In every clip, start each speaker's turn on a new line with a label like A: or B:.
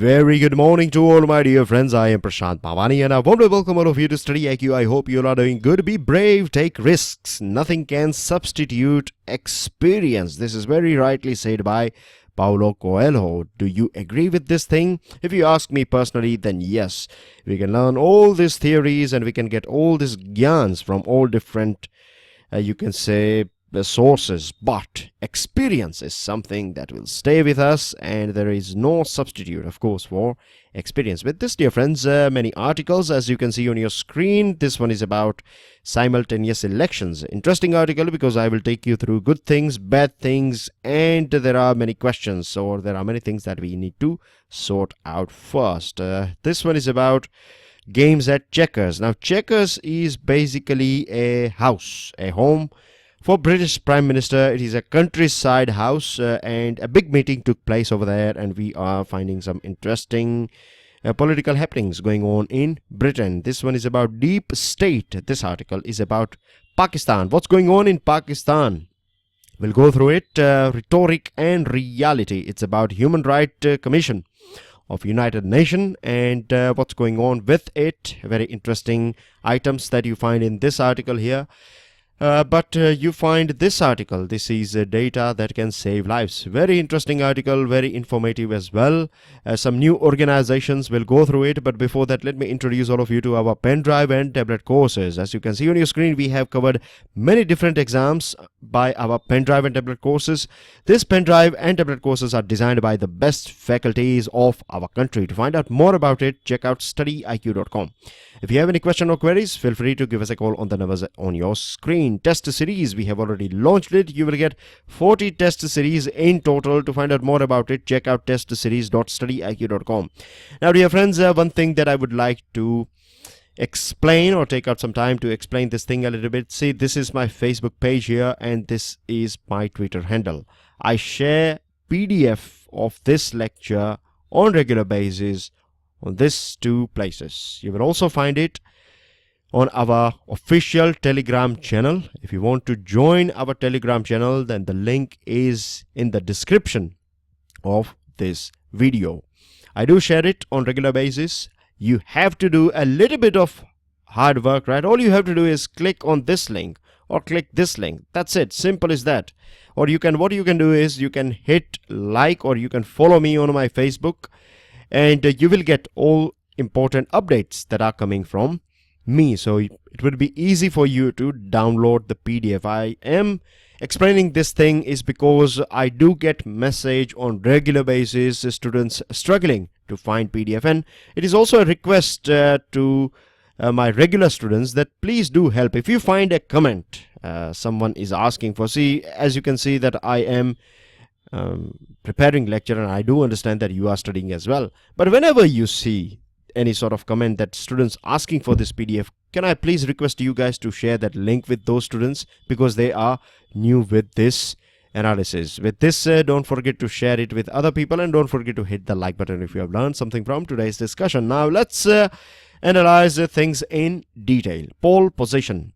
A: Very good morning to all my dear friends. I am Prashant Pavani and I want to welcome all of you to StudyIQ. I hope you are doing good. Be brave, take risks. Nothing can substitute experience. This is very rightly said by Paulo Coelho. Do you agree with this thing? If you ask me personally, then yes. We can learn all these theories and we can get all these gyans from all different, you can say, sources, but experience is something that will stay with us, and there is no substitute, of course, for experience. With this, dear friends, many articles, as you can see on your screen. This one is about simultaneous elections. Interesting article because I will take you through good things, bad things, and there are many questions, or there are many things that we need to sort out first. This one is about games at Checkers. Now, Checkers is basically a house, a home for British Prime Minister. It is a countryside house and a big meeting took place over there, and we are finding some interesting political happenings going on in Britain. This one is about deep state. This article is about Pakistan. What's going on in Pakistan? We'll go through it. Rhetoric and reality. It's about Human Rights Commission of United Nations and what's going on with it. Very interesting items that you find in this article here. But you find this article. This is data that can save lives. Very interesting article, very informative as well. Some new organizations will go through it. But before that, let me introduce all of you to our pen drive and tablet courses. As you can see on your screen, we have covered many different exams by our pen drive and tablet courses. This pen drive and tablet courses are designed by the best faculties of our country. To find out more about it, check out StudyIQ.com. If you have any question or queries, feel free to give us a call on the numbers on your screen. Test series, we have already launched it. You will get 40 test series in total. To find out more about it, check out testseries.studyiq.com. Now, dear friends, one thing that I would like to explain, or take out some time to explain this thing a little bit. See, this is my Facebook page here and this is my Twitter handle. I share PDF of this lecture on regular basis on these two places. You will also find it on our official Telegram channel. If you want to join our Telegram channel, then the link is in the description of this video. I do share it on regular basis. You have to do a little bit of hard work, right? All you have to do is click on this link or click this link. That's it. Simple as that. Or what you can do is you can hit like, or you can follow me on my Facebook, and you will get all important updates that are coming from me. So it would be easy for you to download the PDF. I am explaining this thing is because I do get message on regular basis, students struggling to find PDF, and it is also a request to my regular students that please do help. If you find a comment someone is asking for, see, as you can see that I am preparing lecture, and I do understand that you are studying as well. But whenever you see any sort of comment that students asking for this PDF, can I please request you guys to share that link with those students, because they are new with this analysis. With this, don't forget to share it with other people, and don't forget to hit the like button if you have learned something from today's discussion. Now let's analyze things in detail. Poll position.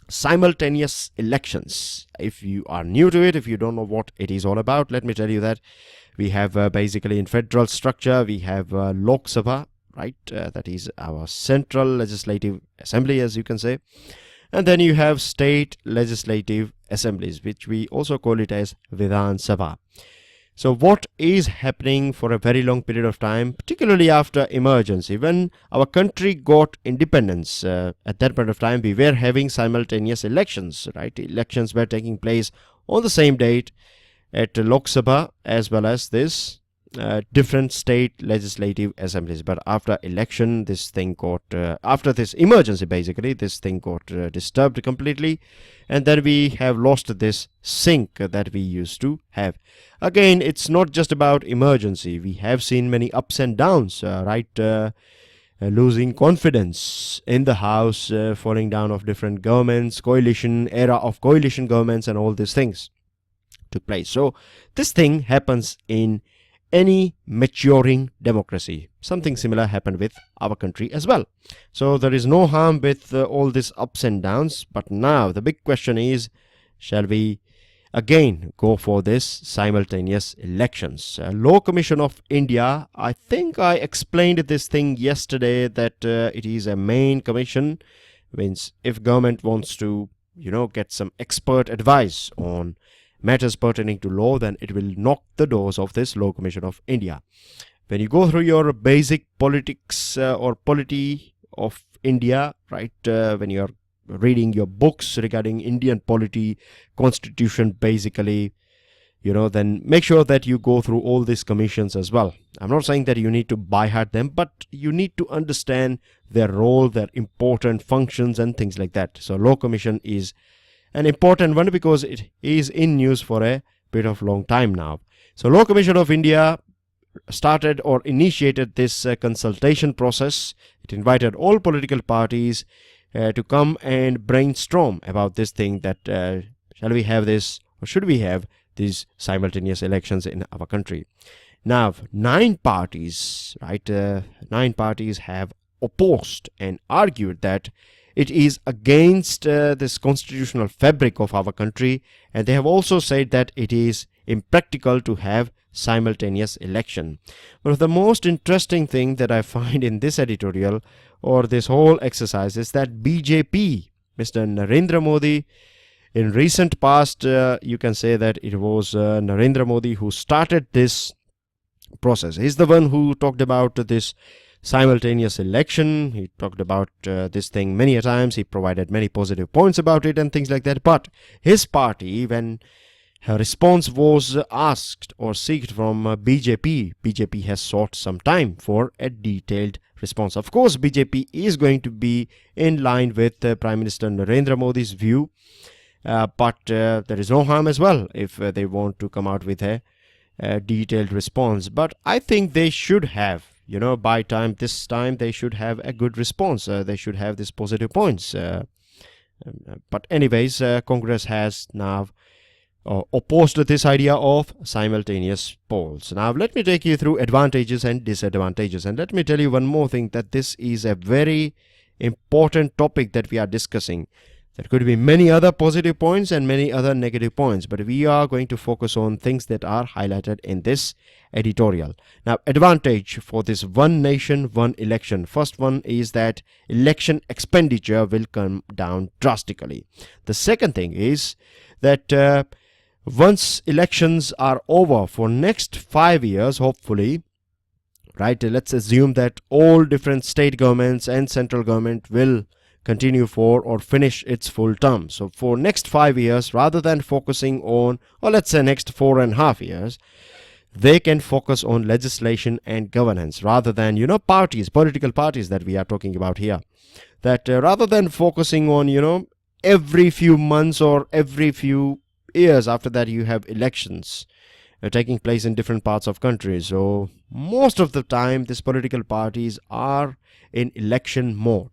A: Simultaneous elections. If you are new to it, if you don't know what it is all about, let me tell you that we have basically in federal structure, we have Lok Sabha, right? That is our central legislative assembly, as you can say. And then you have state legislative assemblies, which we also call it as Vidhan Sabha. So what is happening for a very long period of time, particularly after emergency, when our country got independence, at that point of time, we were having simultaneous elections, right? Elections were taking place on the same date at Lok Sabha as well as this different state legislative assemblies. But after election, this thing got, after this emergency, basically, this thing got disturbed completely. And then we have lost this sync that we used to have. Again, it's not just about emergency. We have seen many ups and downs, right? Losing confidence in the house, falling down of different governments, era of coalition governments, and all these things took place. So this thing happens in any maturing democracy. Something similar happened with our country as well. So there is no harm with all these ups and downs. But now the big question is, shall we again go for this simultaneous elections. Law Commission of India, I think I explained this thing yesterday, that it is a main commission. Means if government wants to get some expert advice on matters pertaining to law, then it will knock the doors of this Law Commission of India. When you go through your basic politics or polity of India, right, when you are reading your books regarding Indian polity, constitution basically, then make sure that you go through all these commissions as well. I'm not saying that you need to by heart them, but you need to understand their role, their important functions and things like that. So Law Commission is an important one because it is in news for a bit of long time now. So Law Commission of India started or initiated this consultation process. It invited all political parties to come and brainstorm about this thing, that shall we have this or should we have these simultaneous elections in our country. Now 9 parties, right, 9 parties have opposed and argued that it is against this constitutional fabric of our country, and they have also said that it is impractical to have simultaneous election. One of the most interesting thing that I find in this editorial or this whole exercise is that BJP, Mr. Narendra Modi, in recent past, you can say that it was Narendra Modi who started this process. He's the one who talked about this simultaneous election. He talked about this thing many a times. He provided many positive points about it and things like that. But his party, when her response was asked or sought from BJP has sought some time for a detailed response. Of course, BJP is going to be in line with Prime Minister Narendra Modi's view, but there is no harm as well if they want to come out with a detailed response. But I think they should have, by this time they should have a good response. They should have these positive points. But anyways, Congress has now opposed to this idea of simultaneous polls. Now let me take you through advantages and disadvantages, and let me tell you one more thing, that this is a very important topic that we are discussing. There could be many other positive points and many other negative points, but we are going to focus on things that are highlighted in this editorial. Now, advantage for this one nation, one election. First one is that election expenditure will come down drastically. The second thing is that once elections are over for next 5 years, hopefully, right, let's assume that all different state governments and central government will continue for or finish its full term. So for next 5 years, rather than focusing on, or let's say next 4.5 years, they can focus on legislation and governance rather than, parties, political parties that we are talking about here. That rather than focusing on, every few months or every few years after that you have elections taking place in different parts of countries. So most of the time these political parties are in election mode.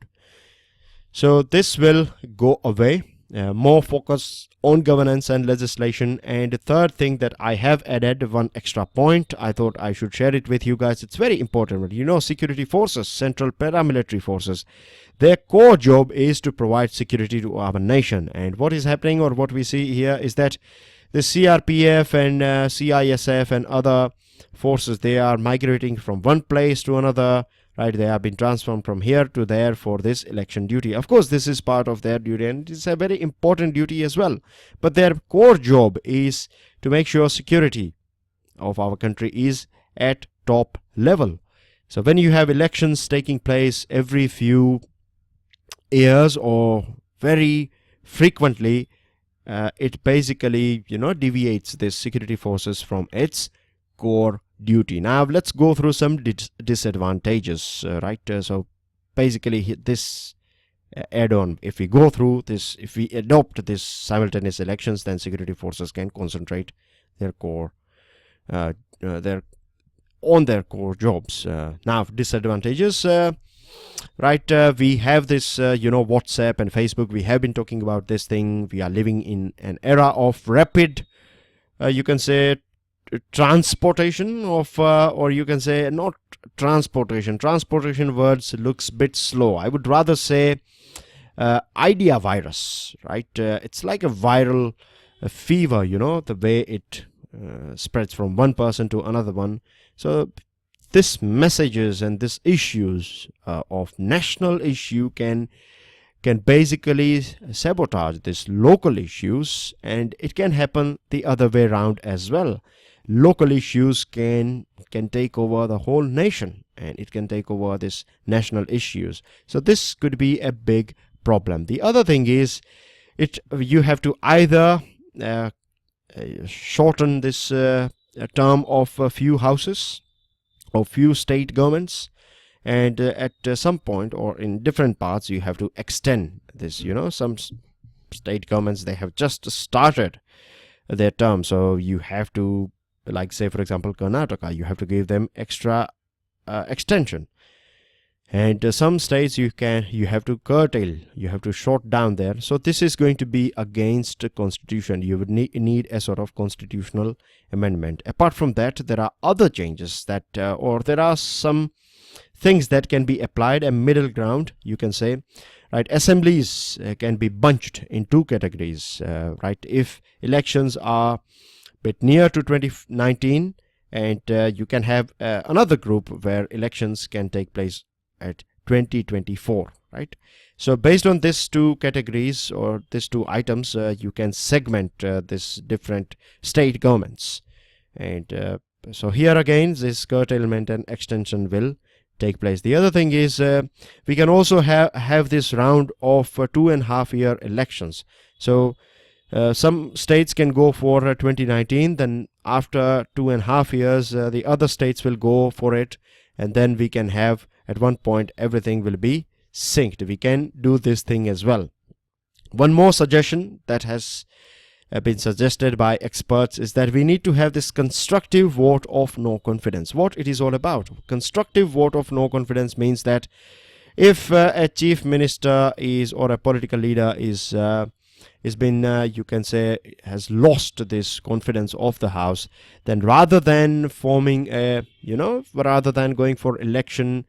A: So this will go away. More focus on governance and legislation. And the third thing that I have added, one extra point, I thought I should share it with you guys. It's very important. Security forces, central paramilitary forces, their core job is to provide security to our nation. And what is happening, or what we see here, is that the CRPF and CISF and other forces, they are migrating from one place to another. Right, they have been transformed from here to there for this election duty. Of course, this is part of their duty, and it's a very important duty as well. But their core job is to make sure security of our country is at top level. So when you have elections taking place every few years or very frequently, it basically, deviates this security forces from its core duty. Now let's go through some disadvantages, right? So basically this add-on, if we go through this, if we adopt this simultaneous elections, then security forces can concentrate their core on their core jobs. Now disadvantages, right, we have this WhatsApp and Facebook. We have been talking about this thing. We are living in an era of rapid, you can say, transportation of or you can say not transportation words looks bit slow. I would rather say idea virus, right? It's like a viral a fever, the way it spreads from one person to another one. So this messages and this issues of national issue can basically sabotage this local issues, and it can happen the other way around as well. Local issues can take over the whole nation, and it can take over this national issues. So this could be a big problem. The other thing is you have to either shorten this term of a few houses or few state governments, and at some point or in different parts you have to extend this. Some state governments, they have just started their term, so you have to, like say for example Karnataka, you have to give them extra extension. And some states you have to curtail, you have to short down there. So this is going to be against the constitution. You would need a sort of constitutional amendment. Apart from that, there are other changes that or there are some things that can be applied, a middle ground, you can say, right? Assemblies can be bunched in two categories, right? If elections are a bit near to 2019, and you can have another group where elections can take place at 2024, right? So based on these two categories or these two items, you can segment this different state governments. And so here again, this curtailment and extension will take place. The other thing is we can also have this round of 2.5-year elections. So some states can go for 2019, then after 2.5 years the other states will go for it, and then we can have, at one point, everything will be synced. We can do this thing as well. One more suggestion that has been suggested by experts is that we need to have this constructive vote of no confidence. What it is all about? Constructive vote of no confidence means that if a chief minister is, or a political leader is been you can say has lost this confidence of the house, then rather than forming a rather than going for election,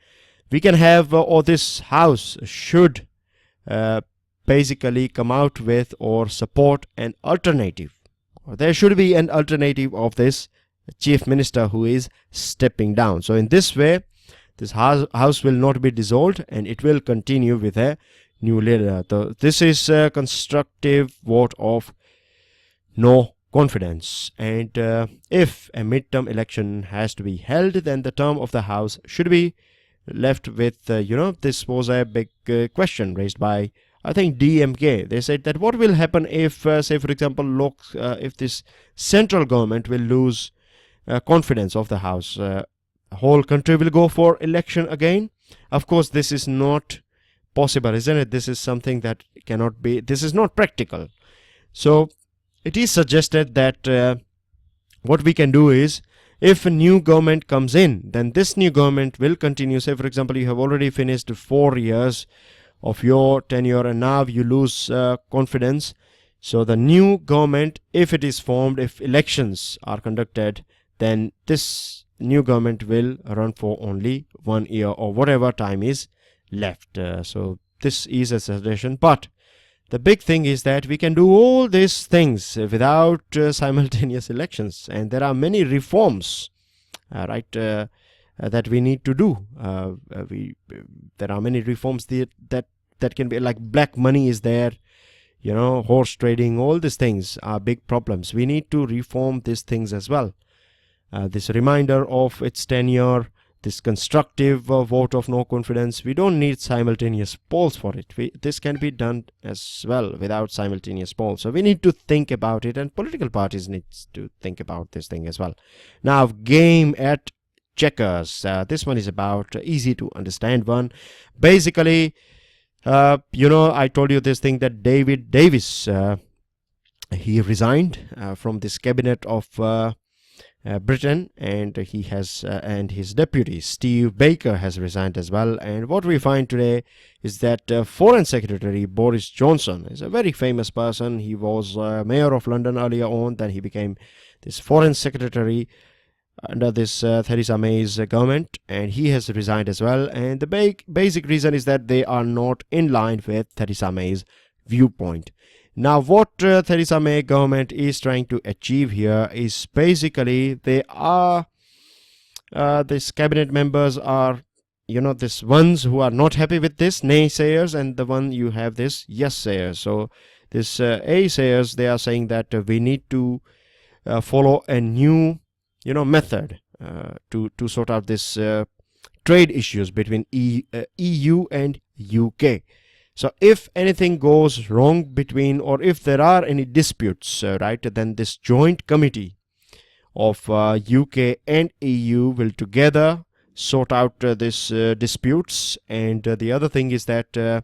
A: we can have or this house should basically come out with or support an alternative. There should be an alternative of this chief minister who is stepping down. So in this way, this house will not be dissolved and it will continue with a new leader. So this is a constructive vote of no confidence. And if a midterm election has to be held, then the term of the house should be left with this was a big question raised by, I think, DMK. They said that what will happen if say for example if this central government will lose confidence of the house, whole country will go for election again. Of course this is not possible, isn't it? This is something that cannot be, this is not practical. So it is suggested that what we can do is, if a new government comes in, then this new government will continue. Say for example you have already finished 4 years of your tenure and now you lose confidence. So the new government, if it is formed, if elections are conducted, then this new government will run for only 1 year or whatever time is left. So this is a suggestion, but the big thing is that we can do all these things without simultaneous elections, and there are many reforms that we need to do. There are many reforms that can be, like black money is there, horse trading, all these things are big problems. We need to reform these things as well. This reminder of its tenure, this constructive vote of no confidence, we don't need simultaneous polls for it. This can be done as well without simultaneous polls. So we need to think about it, and political parties need to think about this thing as well. Now, game at checkers. This one is about easy to understand one. Basically, I told you this thing that David Davis, he resigned from this cabinet of Britain, and he has and his deputy Steve Baker has resigned as well. And what we find today is that Foreign Secretary Boris Johnson is a very famous person. He was mayor of London earlier on, then he became this Foreign Secretary under this Theresa May's government, and he has resigned as well. And the basic reason is that they are not in line with Theresa May's viewpoint. Now, what Theresa May government is trying to achieve here is basically they are these cabinet members are, this ones who are not happy with this, naysayers, and the one you have this yes sayers. So this A-sayers, they are saying that we need to follow a new method to sort out this trade issues between EU and UK. So if anything goes wrong between, or if there are any disputes, right, then this joint committee of UK and EU will together sort out this disputes. And the other thing is that the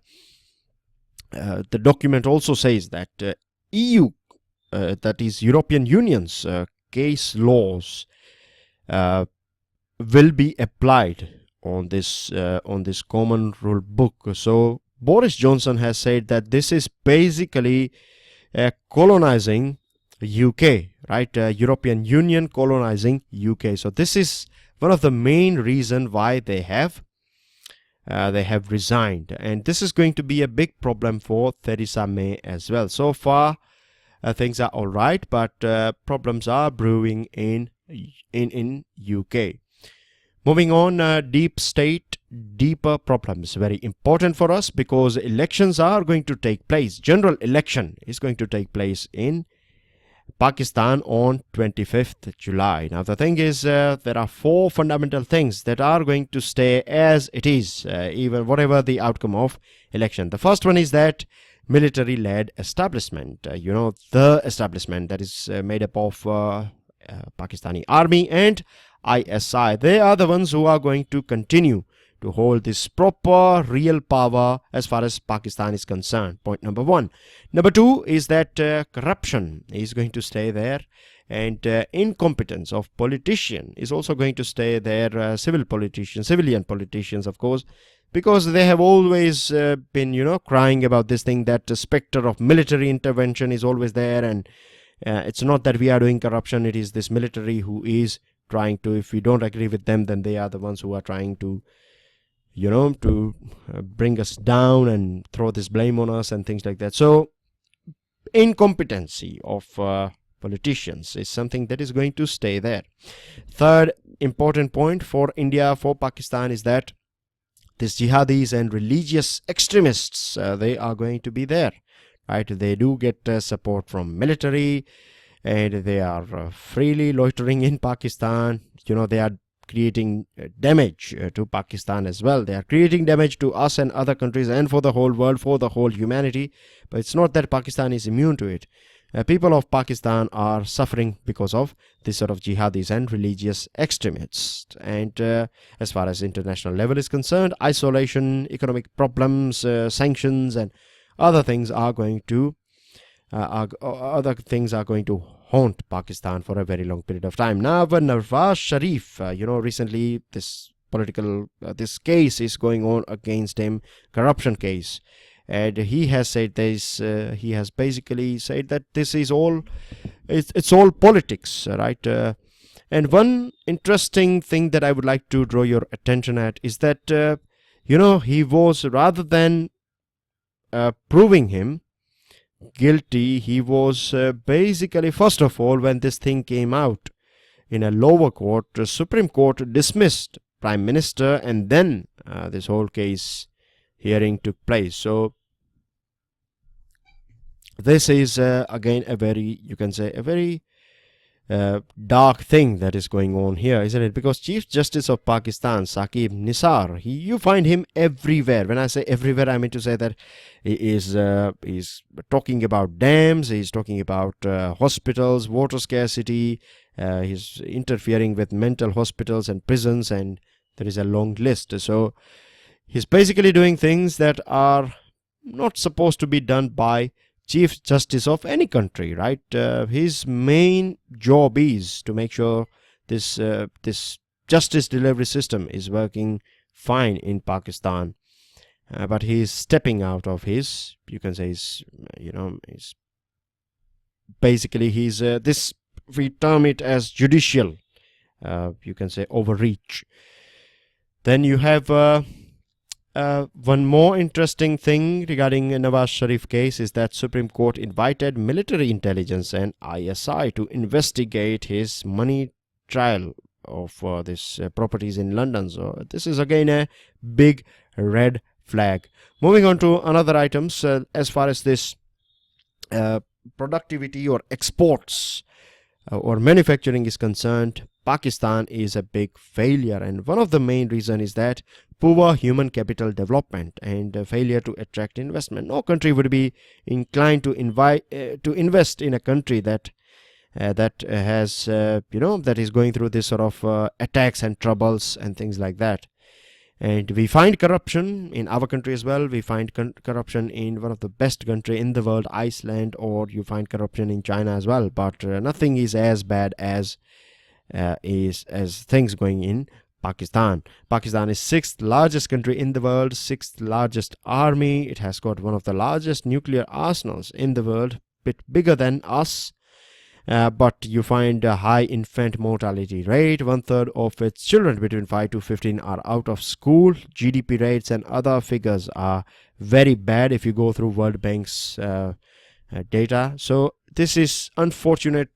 A: document also says that EU, that is European Union's case laws, will be applied on this common rule book. So Boris Johnson has said that this is basically colonizing UK, right? European Union colonizing UK. So this is one of the main reasons why they have resigned, and this is going to be a big problem for Theresa May as well. So far, things are all right, but problems are brewing in UK. Moving on, deep state, deeper problems. Very important for us because elections are going to take place. General election is going to take place in Pakistan on 25th July. Now, the thing is, there are 4 fundamental things that are going to stay as it is, even whatever the outcome of election. The first one is that military-led establishment. The establishment that is made up of Pakistani army and ISI. They are the ones who are going to continue to hold this proper real power as far as Pakistan is concerned. Point number 1. Number 2 is that corruption is going to stay there, and incompetence of politician is also going to stay there. Civilian politicians, of course, because they have always been, crying about this thing that the specter of military intervention is always there, and it's not that we are doing corruption, it is this military who is trying to, if we don't agree with them, then they are the ones who are trying to bring us down and throw this blame on us and things like that. So incompetency of politicians is something that is going to stay there. Third important point for India, for Pakistan, is that these jihadis and religious extremists, they are going to be there, right? They do get support from military, and they are freely loitering in Pakistan. They are creating damage to Pakistan as well. They are creating damage to us and other countries and for the whole world, for the whole humanity. But it's not that Pakistan is immune to it. People of Pakistan are suffering because of this sort of jihadis and religious extremists. And as far as international level is concerned, isolation, economic problems, sanctions, and other things are going to haunt Pakistan for a very long period of time. Now, Nawaz Sharif, recently this this case is going on against him, corruption case, and he has said this. He has basically said that this is all, it's all politics, right? And one interesting thing that I would like to draw your attention at is that he was, rather than proving him guilty, he was basically, first of all, when this thing came out in a lower court, Supreme Court dismissed Prime Minister, and then this whole case hearing took place. So this is again a very, you can say, a very dark thing that is going on here, isn't it? Because Chief Justice of Pakistan, Saqib Nisar, you find him everywhere. When I say everywhere, I mean to say that he is he's talking about dams, he's talking about hospitals, water scarcity, he's interfering with mental hospitals and prisons, and there is a long list. So he's basically doing things that are not supposed to be done by Chief Justice of any country, right? His main job is to make sure this justice delivery system is working fine in Pakistan, but he is stepping out of his, you can say, his basically he's this, we term it as judicial, you can say, overreach. Then you have one more interesting thing regarding Nawaz Sharif case is that Supreme Court invited military intelligence and ISI to investigate his money trial of this properties in London. So this is again a big red flag. Moving on to another items, as far as this productivity or exports or manufacturing is concerned, Pakistan is a big failure, and one of the main reasons is that poor human capital development and failure to attract investment. No country would be inclined to invest in a country that has that is going through this sort of attacks and troubles and things like that. And we find corruption in our country as well. We find corruption in one of the best country in the world, Iceland, or you find corruption in China as well. But nothing is as bad as things going in Pakistan. Pakistan is 6th largest country in the world, 6th largest army. It has got one of the largest nuclear arsenals in the world, bit bigger than us. But you find a high infant mortality rate. 1/3 of its children between 5 to 15 are out of school. GDP rates and other figures are very bad if you go through World Bank's data. So this is unfortunate,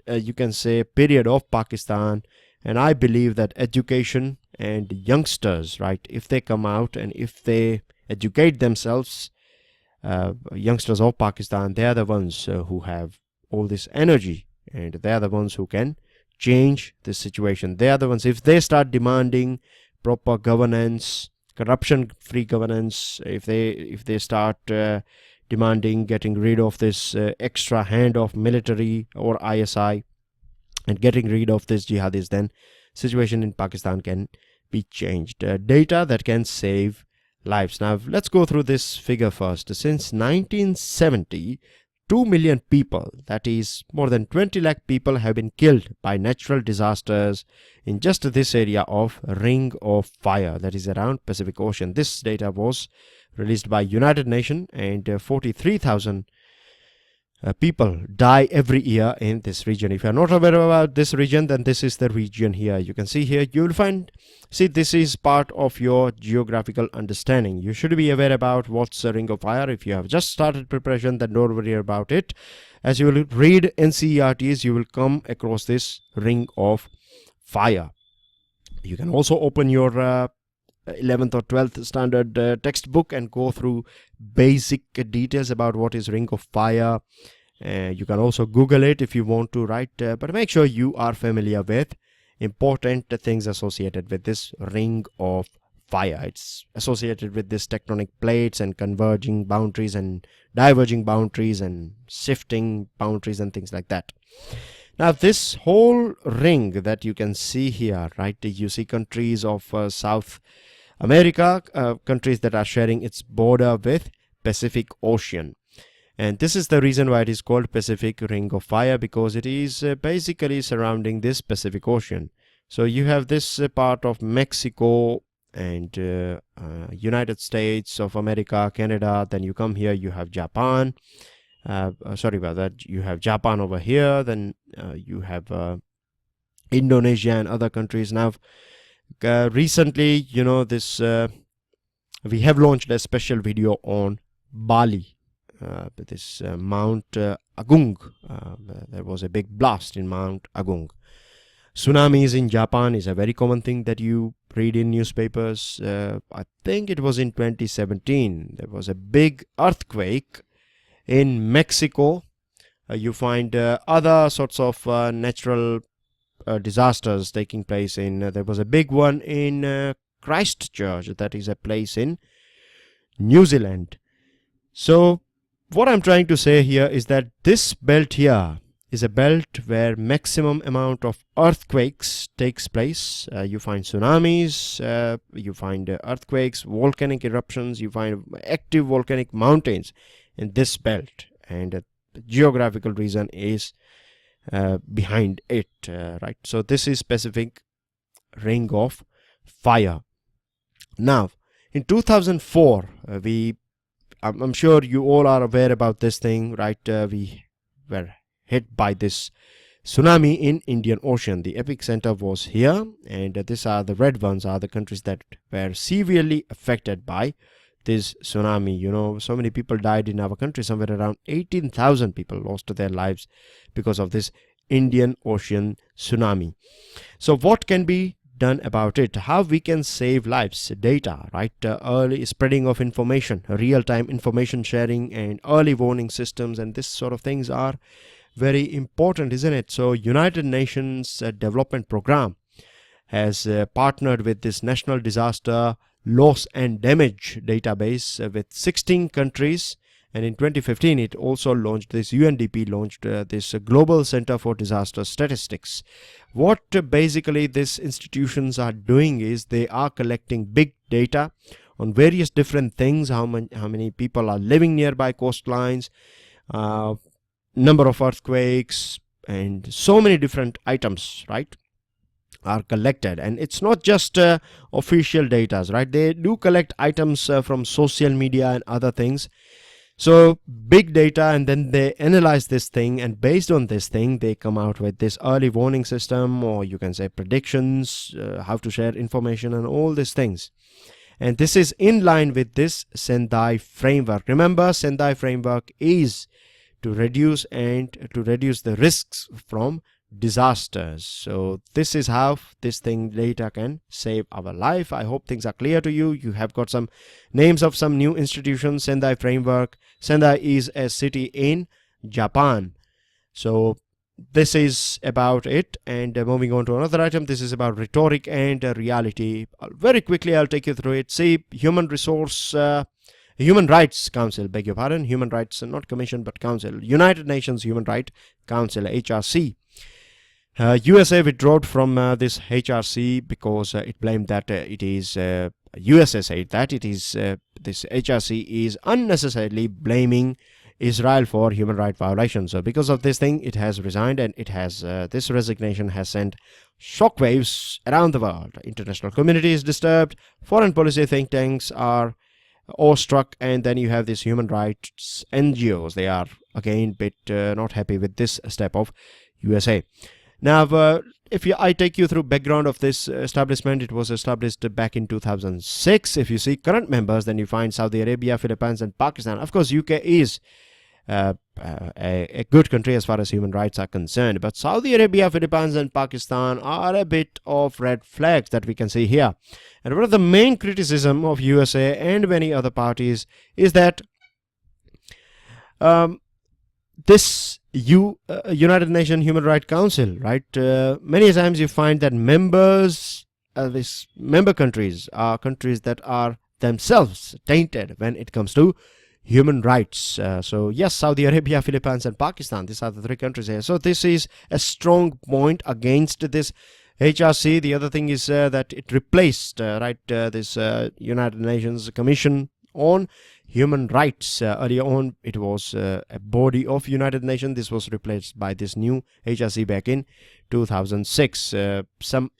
A: you can say, period of Pakistan. And I believe that education and youngsters, right, if they come out and if they educate themselves, youngsters of Pakistan, they are the ones who have all this energy, and they are the ones who can change this situation. They are the ones, if they start demanding proper governance, corruption-free governance, if they start demanding getting rid of this extra hand of military or ISI and getting rid of this jihadis, then situation in Pakistan can be changed. Data that can save lives. Now let's go through this figure first. Since 1970, 2 million people, that is more than 20 lakh people, have been killed by natural disasters in just this area of Ring of Fire, that is around Pacific Ocean. This data was released by United Nations, and 43,000 people die every year in this region. If you are not aware about this region, then this is the region here. You can see here, you will find, see, this is part of your geographical understanding. You should be aware about what's a Ring of Fire. If you have just started preparation, then don't worry about it. As you will read NCERTs, you will come across this Ring of Fire. You can also open your 11th or 12th standard textbook and go through basic details about what is Ring of Fire. You can also Google it if you want to, right? But make sure you are familiar with important things associated with this Ring of Fire. It's associated with this tectonic plates and converging boundaries and diverging boundaries and shifting boundaries and things like that. Now this whole ring that you can see here, right? You see countries of South America, countries that are sharing its border with Pacific Ocean. And this is the reason why it is called Pacific Ring of Fire, because it is basically surrounding this Pacific Ocean. So you have this part of Mexico and United States of America, Canada. Then you come here, you have Japan. Sorry about that. You have Japan over here. Then you have Indonesia and other countries. Now, recently, you know, this we have launched a special video on Bali. This Mount Agung. There was a big blast in Mount Agung. Tsunamis in Japan is a very common thing that you read in newspapers. I think it was in 2017. There was a big earthquake in Mexico. You find other sorts of natural disasters taking place in. There was a big one in Christchurch. That is a place in New Zealand. So what I'm trying to say here is that this belt here is a belt where maximum amount of earthquakes takes place. You find tsunamis, you find earthquakes, volcanic eruptions, you find active volcanic mountains in this belt, and the geographical reason is behind it, right? So this is Pacific Ring of Fire. Now in 2004, I'm sure you all are aware about this thing, right? We were hit by this tsunami in Indian Ocean. The epicenter was here, and these are the red ones are the countries that were severely affected by this tsunami. You know, so many people died in our country. Somewhere around 18,000 people lost their lives because of this Indian Ocean tsunami. So what can be done about it? How we can save lives? Data, right? Early spreading of information, real-time information sharing, and early warning systems, and this sort of things are very important, isn't it? So United Nations Development Program has partnered with this National Disaster Loss and Damage database with 16 countries, and in 2015 it also launched this UNDP launched this Global Center for Disaster Statistics. What basically these institutions are doing is they are collecting big data on various different things, how many people are living nearby coastlines, number of earthquakes, and so many different items, right, are collected. And it's not just official data, right? They do collect items from social media and other things. So big data, and then they analyze this thing, and based on this thing they come out with this early warning system, or you can say predictions, how to share information and all these things. And this is in line with this Sendai framework. Remember, Sendai framework is to reduce the risks from disasters. So this is how this thing data can save our life. I hope things are clear to you. You have got some names of some new institutions. Sendai framework. Sendai is a city in Japan. So this is about it. And moving on to another item, this is about rhetoric and reality. Very quickly I'll take you through it. See, Human Rights Council, beg your pardon, Human Rights, not Commission but Council, United Nations Human Rights Council, HRC. USA withdrew from this HRC because it blamed that it is USA said that it is this HRC is unnecessarily blaming Israel for human rights violations. So because of this thing, it has resigned, and it has this resignation has sent shockwaves around the world. International community is disturbed. Foreign policy think tanks are awestruck, and then you have these human rights NGOs. They are again bit not happy with this step of USA. Now, I take you through background of this establishment, it was established back in 2006. If you see current members, then you find Saudi Arabia, Philippines, and Pakistan. Of course, UK is a good country as far as human rights are concerned, but Saudi Arabia, Philippines, and Pakistan are a bit of red flags that we can see here. And one of the main criticism of USA and many other parties is that this United Nations Human Rights Council, right? Many times you find that these member countries are countries that are themselves tainted when it comes to human rights. So yes, Saudi Arabia, Philippines, and Pakistan, these are the three countries here. So this is a strong point against this HRC. The other thing is that it replaced this United Nations Commission on Human Rights. Earlier on it was a body of United Nations. This was replaced by this new HRC back in 2006. Some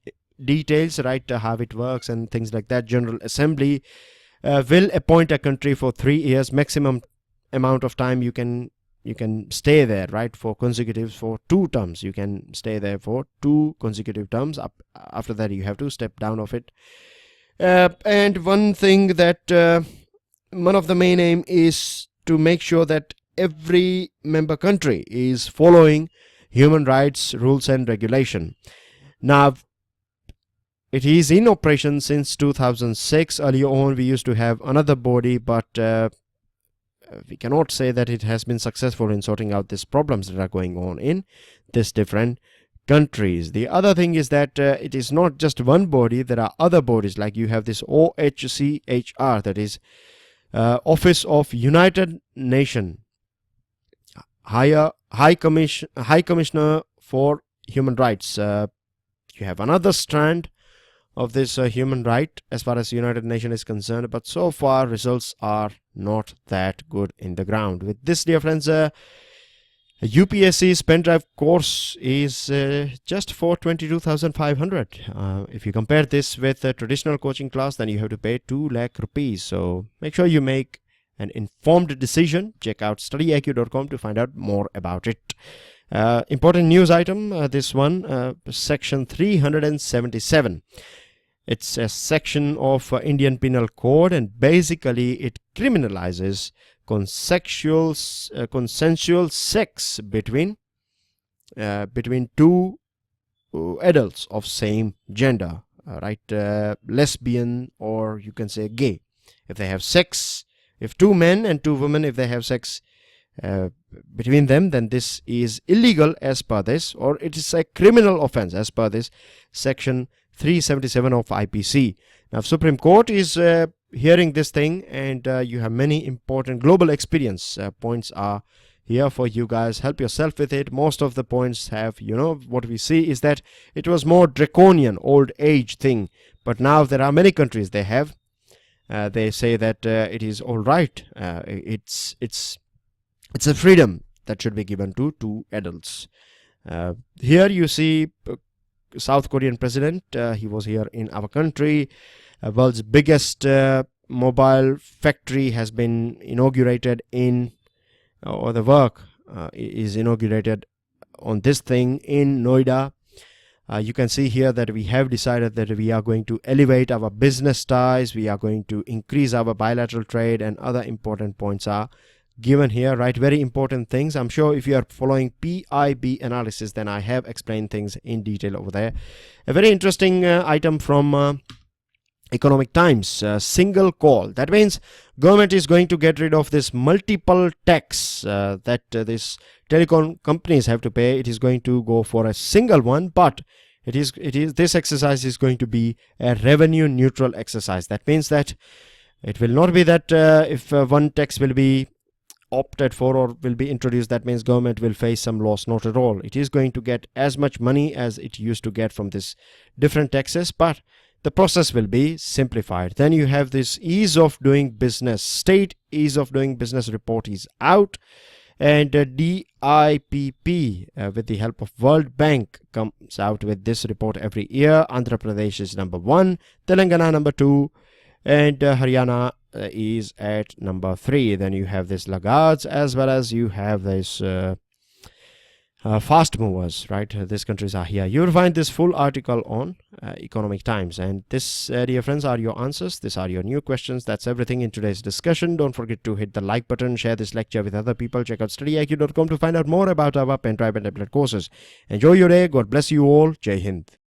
A: details, right, how it works and things like that. General Assembly will appoint a country for 3 years. Maximum amount of time you can stay there, right, for 2 terms. You can stay there for 2 consecutive terms. After that you have to step down of it. And one thing that one of the main aim is to make sure that every member country is following human rights rules and regulation. Now, it is in operation since 2006. Earlier on, we used to have another body, but we cannot say that it has been successful in sorting out these problems that are going on in these different countries. The other thing is that it is not just one body. There are other bodies, like you have this OHCHR, that is Office of United Nations High Commissioner for Human Rights. You have another strand of this human right as far as United Nations is concerned, but so far results are not that good in the ground. With this, dear friends, UPSC's pen drive course is just for 22,500. If you compare this with a traditional coaching class, then you have to pay 2 lakh rupees. So make sure you make an informed decision. Check out StudyIQ.com to find out more about it. Important news item, this one, section 377. It's a section of Indian Penal Code, and basically it criminalizes consensual sex between two adults of same gender, lesbian, or you can say gay. If they have sex, if two men and two women, if they have sex between them, then this is illegal as per this, or it is a criminal offense as per this section 377 of IPC. Now Supreme Court is hearing this thing, and you have many important global experience points are here for you guys. Help yourself with it. Most of the points have, what we see is that it was more draconian old age thing, but now there are many countries they have. They say that it is all right. It's a freedom that should be given to two adults. Here you see South Korean president. He was here in our country. World's biggest mobile factory has been inaugurated or the work is inaugurated on this thing in Noida. You can see here that we have decided that we are going to elevate our business ties. We are going to increase our bilateral trade, and other important points are given here, right? Very important things. I'm sure if you are following PIB analysis, then I have explained things in detail over there. A very interesting item from Economic Times, single call. That means government is going to get rid of this multiple tax that this telecom companies have to pay. It is going to go for a single one, but this exercise is going to be a revenue neutral exercise. That means that it will not be that if one tax will be opted for or will be introduced, that means government will face some loss. Not at all. It is going to get as much money as it used to get from this different taxes, but the process will be simplified. Then you have this ease of doing business. State ease of doing business report is out, and DIPP with the help of World Bank comes out with this report every year. Andhra Pradesh is number 1, Telangana number 2, and Haryana is at number 3. Then you have this laggards, as well as you have this fast movers, right? These countries are here. You will find this full article on Economic Times. And this, dear friends, are your answers. These are your new questions. That's everything in today's discussion. Don't forget to hit the like button, share this lecture with other people. Check out StudyIQ.com to find out more about our pen drive and tablet courses. Enjoy your day. God bless you all. Jai Hind.